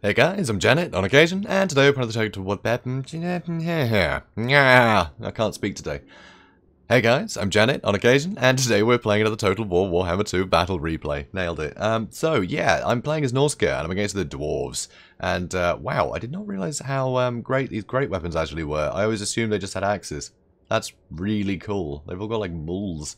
Hey guys, I'm Janet on occasion, and today we're going to talk to what I can't speak today. Hey guys, I'm Janet on occasion, and today we're playing another Total War Warhammer II Battle Replay. Nailed it. So yeah, I'm playing as Norsca, and I'm against the Dwarves. And wow, I did not realize how great these great weapons actually were. I always assumed they just had axes. That's really cool. They've all got like mulls.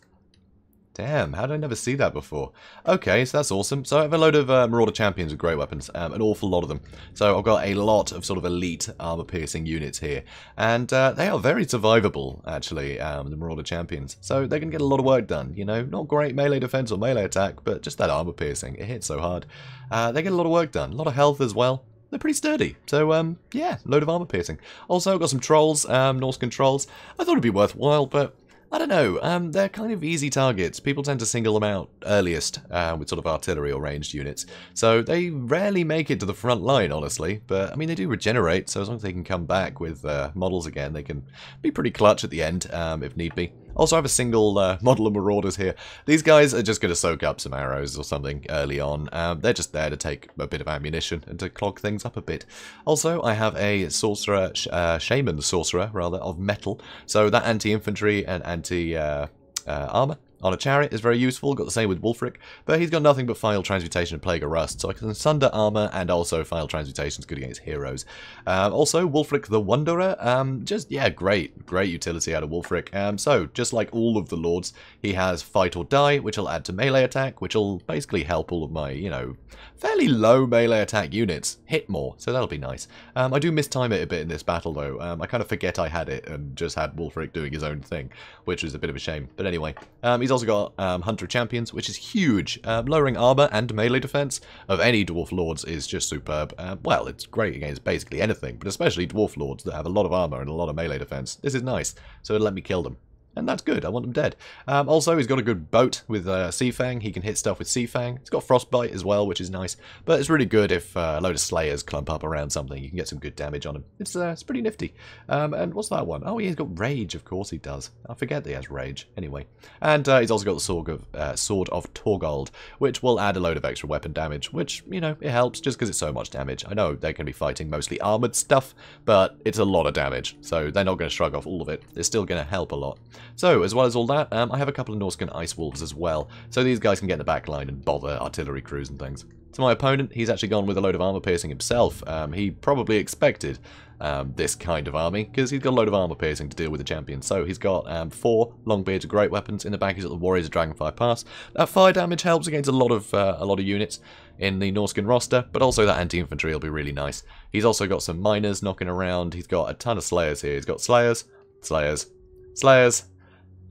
Damn, how did I never see that before? Okay, so that's awesome. So I have a load of Marauder champions with great weapons, an awful lot of them. So I've got a lot of sort of elite armor-piercing units here. And they are very survivable, actually, the Marauder champions. So they can get a lot of work done, you know. Not great melee defense or melee attack, but just that armor-piercing. It hits so hard. They get a lot of work done, a lot of health as well. They're pretty sturdy, so yeah, load of armor piercing. Also, I've got some trolls, Norscan trolls. I thought it'd be worthwhile, but I don't know, they're kind of easy targets. People tend to single them out earliest with sort of artillery or ranged units. So they rarely make it to the front line, honestly. But, I mean, they do regenerate, so as long as they can come back with models again, they can be pretty clutch at the end, if need be. Also, I have a single model of Marauders here. These guys are just going to soak up some arrows or something early on. They're just there to take a bit of ammunition and to clog things up a bit. Also, I have a sorcerer, shaman sorcerer, rather, of metal. So that anti-infantry and anti-armor on a chariot is very useful. Got the same with Wulfric, but he's got nothing but File Transmutation and Plague of Rust, so I can sunder armor and also File Transmutation is good against heroes. Also, Wulfric the Wanderer, just, yeah, great utility out of Wulfric. So, just like all of the lords, he has Fight or Die, which will add to melee attack, which will basically help all of my, you know, fairly low melee attack units hit more, so that'll be nice. I do mistime it a bit in this battle, though. I kind of forget I had it and just had Wulfric doing his own thing, which is a bit of a shame. But anyway, he's also got Hunter Champions, which is huge. Lowering armor and melee defense of any Dwarf Lords is just superb. Well, it's great against basically anything, but especially Dwarf Lords that have a lot of armor and a lot of melee defense. This is nice, so it'll let me kill them. And that's good, I want them dead. Also, he's got a good boat with Seafang. He can hit stuff with Seafang. It's got Frostbite as well, which is nice. But it's really good if a load of Slayers clump up around something. You can get some good damage on him. It's pretty nifty. And what's that one? Oh, he's got Rage, of course he does. I forget that he has Rage. Anyway. And he's also got the Sword of Torgold, which will add a load of extra weapon damage, which, you know, it helps just because it's so much damage. I know they can be fighting mostly armored stuff, but it's a lot of damage. So they're not going to shrug off all of it. It's still going to help a lot. So, as well as all that, I have a couple of Norscan Ice Wolves as well, so these guys can get in the back line and bother artillery crews and things. To my opponent, he's actually gone with a load of armor piercing himself. He probably expected this kind of army, because he's got a load of armor piercing to deal with the champion. So he's got 4 Longbeards of great weapons. In the back he's got the Warriors of Dragonfire Pass. That fire damage helps against a lot of units in the Norscan roster, but also that anti-infantry will be really nice. He's also got some miners knocking around. He's got a ton of Slayers here. He's got Slayers,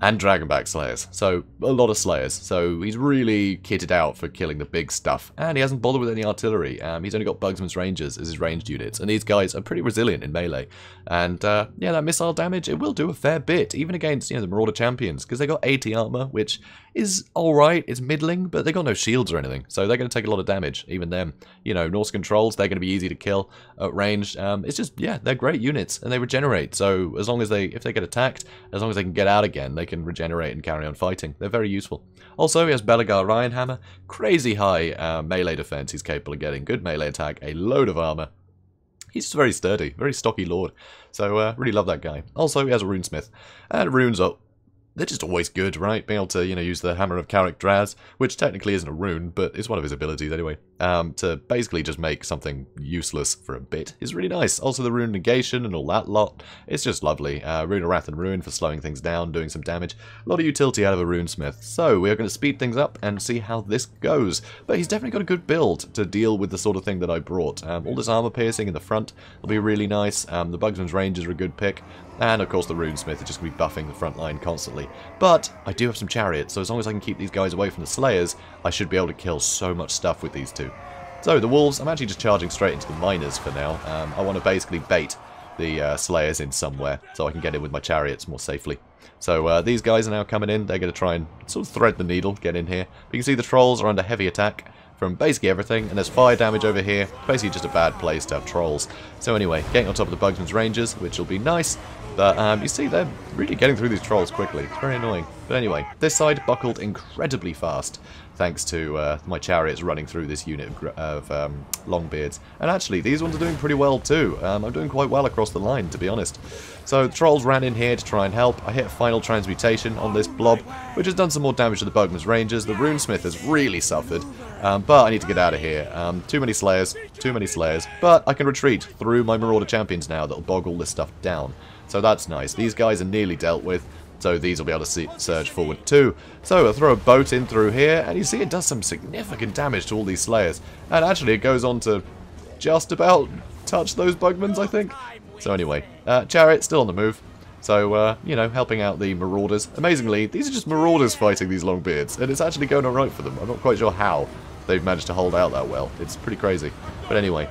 and Dragonback Slayers. So, a lot of Slayers. So, he's really kitted out for killing the big stuff. And he hasn't bothered with any artillery. He's only got Bugsman's Rangers as his ranged units. And these guys are pretty resilient in melee. And, yeah, that missile damage, it will do a fair bit. Even against, you know, the Marauder Champions. Because they got 80 armor, which is alright. It's middling, but they got no shields or anything. So, they're going to take a lot of damage. Even them. You know, Norscan Trolls, they're going to be easy to kill at range. It's just, yeah, they're great units. And they regenerate. So, as long as if they get attacked, as long as they can get out again, they can regenerate and carry on fighting. They're very useful. Also, he has Belagar Ryanhammer. Crazy high melee defense he's capable of getting. Good melee attack. A load of armor. He's just very sturdy. Very stocky lord. So, really love that guy. Also, he has a Runesmith. And runes are... they're just always good, right? Being able to, you know, use the Hammer of Carrick Draz, which technically isn't a rune, but it's one of his abilities anyway, to basically just make something useless for a bit is really nice. Also the Rune Negation and all that lot, it's just lovely. Rune of Wrath and Ruin for slowing things down, doing some damage. A lot of utility out of a Runesmith. So we are going to speed things up and see how this goes. But he's definitely got a good build to deal with the sort of thing that I brought. All this armor piercing in the front will be really nice. The Bugsman's Rangers are a good pick. And of course the Runesmith is just going to be buffing the front line constantly. But I do have some chariots, so as long as I can keep these guys away from the Slayers, I should be able to kill so much stuff with these two. So the Wolves, I'm actually just charging straight into the Miners for now. I want to basically bait the Slayers in somewhere, so I can get in with my chariots more safely. So these guys are now coming in. They're going to try and sort of thread the needle, get in here. But you can see the Trolls are under heavy attack from basically everything, and there's fire damage over here. Basically just a bad place to have Trolls. So anyway, getting on top of the Bugsman's Rangers, which will be nice. But you see, they're really getting through these Trolls quickly. It's very annoying. But anyway, this side buckled incredibly fast, thanks to my chariots running through this unit of Longbeards. And actually, these ones are doing pretty well too. I'm doing quite well across the line, to be honest. So the trolls ran in here to try and help. I hit a final transmutation on this blob, which has done some more damage to the Bugman's Rangers. The runesmith has really suffered, but I need to get out of here. Too many slayers, but I can retreat through my Marauder champions now that'll bog all this stuff down. So that's nice. These guys are nearly dealt with. So these will be able to surge forward too. So I'll throw a boat in through here, and you see it does some significant damage to all these slayers. And actually it goes on to just about touch those bugmans, I think. So anyway, chariot still on the move. So, you know, helping out the marauders. Amazingly, these are just marauders fighting these Longbeards, and it's actually going alright for them. I'm not quite sure how they've managed to hold out that well. It's pretty crazy. But anyway,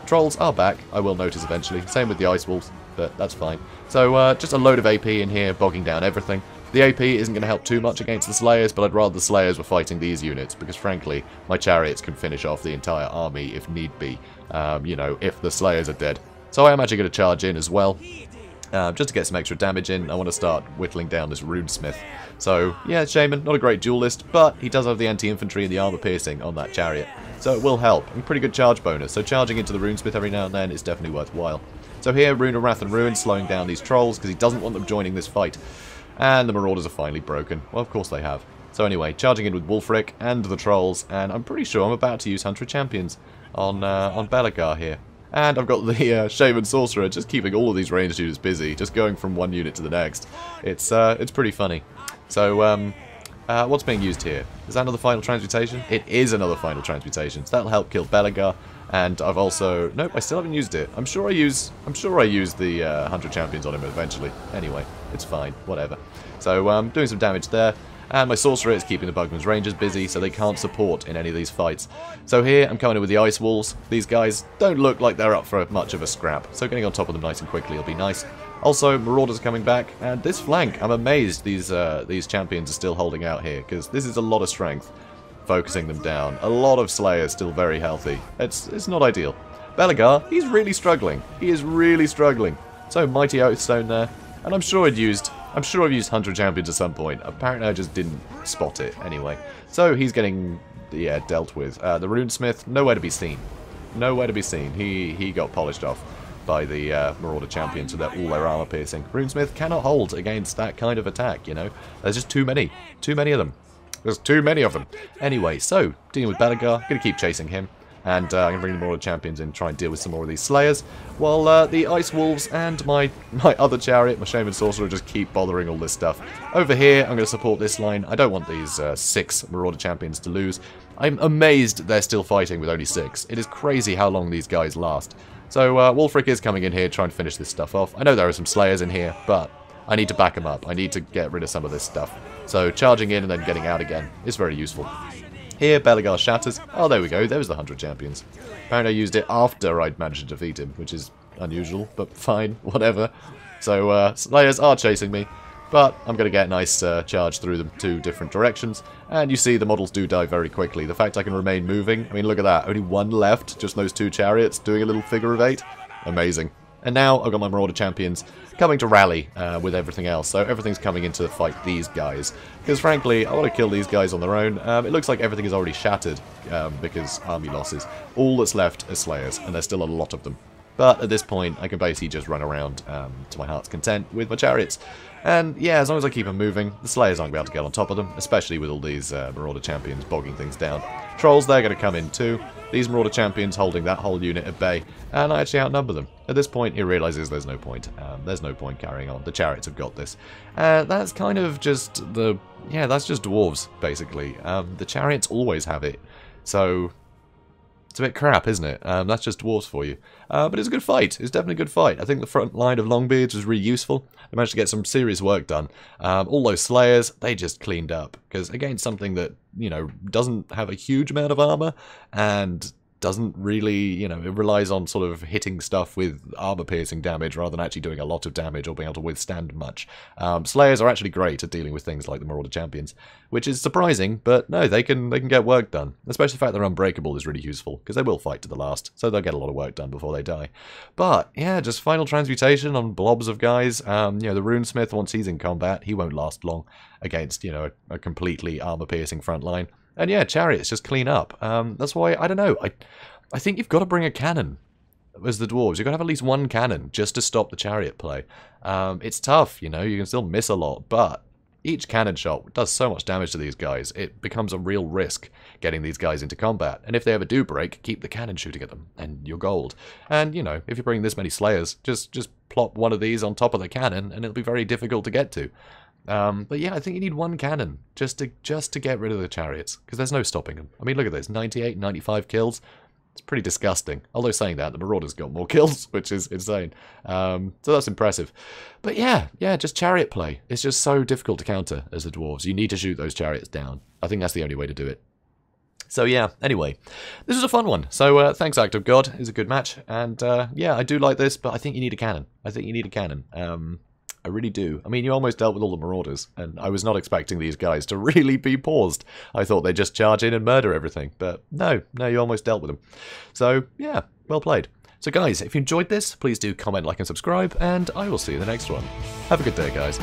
trolls are back, I will notice eventually. Same with the ice wolves, but that's fine. So, just a load of AP in here, bogging down everything. The AP isn't going to help too much against the Slayers, but I'd rather the Slayers were fighting these units, because frankly, my chariots can finish off the entire army if need be, you know, if the Slayers are dead. So I am actually going to charge in as well, just to get some extra damage in. I want to start whittling down this runesmith. So, yeah, Shaman, not a great duelist, but he does have the anti-infantry and the armor piercing on that chariot, so it will help, and pretty good charge bonus, so charging into the runesmith every now and then is definitely worthwhile. So here, Rune of Wrath and Ruin slowing down these trolls, because he doesn't want them joining this fight. And the marauders are finally broken. Well, of course they have. So anyway, charging in with Wulfric and the trolls, and I'm pretty sure I'm about to use Hunter Champions on Belagar here. And I've got the Shaman Sorcerer just keeping all of these ranged units busy, just going from one unit to the next. It's pretty funny. So, what's being used here? Is that another final transmutation? It is another final transmutation, so that'll help kill Belagar. And I've also... Nope, I still haven't used it. I'm sure I use the 100 champions on him eventually. Anyway, it's fine. Whatever. So, doing some damage there. And my Sorcerer is keeping the Bugman's Rangers busy, so they can't support in any of these fights. So here, I'm coming in with the Ice Wolves. These guys don't look like they're up for much of a scrap, so getting on top of them nice and quickly will be nice. Also, Marauders are coming back, and this flank, I'm amazed these champions are still holding out here, because this is a lot of strength. Focusing them down. A lot of Slayers still very healthy. It's not ideal. Belagar, he's really struggling. He is really struggling. So Mighty Oathstone there, and I'm sure I've used 100 champions at some point. Apparently I just didn't spot it anyway. So he's getting, yeah, dealt with. The Runesmith, nowhere to be seen. Nowhere to be seen. He got polished off by the Marauder champions with all their armor piercing. Runesmith cannot hold against that kind of attack, you know. There's just too many. Too many of them. There's too many of them. Anyway, so, dealing with Belagar, gonna keep chasing him. And I'm gonna bring the Marauder champions in and try and deal with some more of these Slayers. While the Ice Wolves and my other chariot, my Shaman Sorcerer, just keep bothering all this stuff. Over here, I'm gonna support this line. I don't want these 6 Marauder champions to lose. I'm amazed they're still fighting with only 6. It is crazy how long these guys last. So, Wulfric is coming in here trying to finish this stuff off. I know there are some Slayers in here, but I need to back them up. I need to get rid of some of this stuff. So charging in and then getting out again is very useful. Here, Belagar shatters. Oh, there we go. There was the 100 champions. Apparently I used it after I'd managed to defeat him, which is unusual, but fine, whatever. So, Slayers are chasing me, but I'm going to get a nice charge through them 2 different directions. And you see the models do die very quickly. The fact I can remain moving, I mean, look at that. Only 1 left, just those 2 chariots doing a little figure of 8. Amazing. And now I've got my Marauder champions coming to rally with everything else. So everything's coming in to fight these guys. Because frankly, I want to kill these guys on their own. It looks like everything is already shattered because army losses. All that's left are Slayers, and there's still a lot of them. But at this point, I can basically just run around to my heart's content with my chariots. And yeah, as long as I keep them moving, the Slayers aren't going to be able to get on top of them, especially with all these Marauder champions bogging things down. Trolls, they're going to come in too. These Marauder champions holding that whole unit at bay, and I actually outnumber them. At this point, he realizes there's no point. There's no point carrying on. The chariots have got this. That's kind of just that's just dwarves, basically. The chariots always have it, so it's a bit crap, isn't it? That's just dwarves for you. But it's a good fight. It's definitely a good fight. I think the front line of Longbeards was really useful. They managed to get some serious work done. All those Slayers, they just cleaned up. Because against something that, you know, doesn't have a huge amount of armor, and doesn't really, you know, it relies on sort of hitting stuff with armor-piercing damage rather than actually doing a lot of damage or being able to withstand much. Slayers are actually great at dealing with things like the Marauder Champions, which is surprising, but no, they can get work done. Especially the fact they're unbreakable is really useful, because they will fight to the last, so they'll get a lot of work done before they die. But, yeah, just final transmutation on blobs of guys. You know, the Runesmith, once he's in combat, he won't last long against, you know, a completely armor-piercing front line. And yeah, chariots just clean up. That's why, I don't know, I think you've got to bring a cannon as the dwarves. You've got to have at least one cannon just to stop the chariot play. It's tough, you know, you can still miss a lot, but each cannon shot does so much damage to these guys, it becomes a real risk getting these guys into combat. And if they ever do break, keep the cannon shooting at them, and you're gold. And, you know, if you bring this many slayers, just plop one of these on top of the cannon, and it'll be very difficult to get to. But yeah, I think you need one cannon just to get rid of the chariots, because there's no stopping them. I mean, look at this, 98, 95 kills. It's pretty disgusting. Although saying that, the Marauders got more kills, which is insane. So that's impressive. But yeah, just chariot play. It's just so difficult to counter as the dwarves. You need to shoot those chariots down. I think that's the only way to do it. So yeah, anyway, this was a fun one. So thanks, Act of God. It was a good match. And yeah, I do like this, but I think you need a cannon. I think you need a cannon. I really do. I mean, you almost dealt with all the Marauders, and I was not expecting these guys to really be paused. I thought they'd just charge in and murder everything, but no, you almost dealt with them. So, yeah, well played. So guys, if you enjoyed this, please do comment, like, and subscribe, and I will see you in the next one. Have a good day, guys.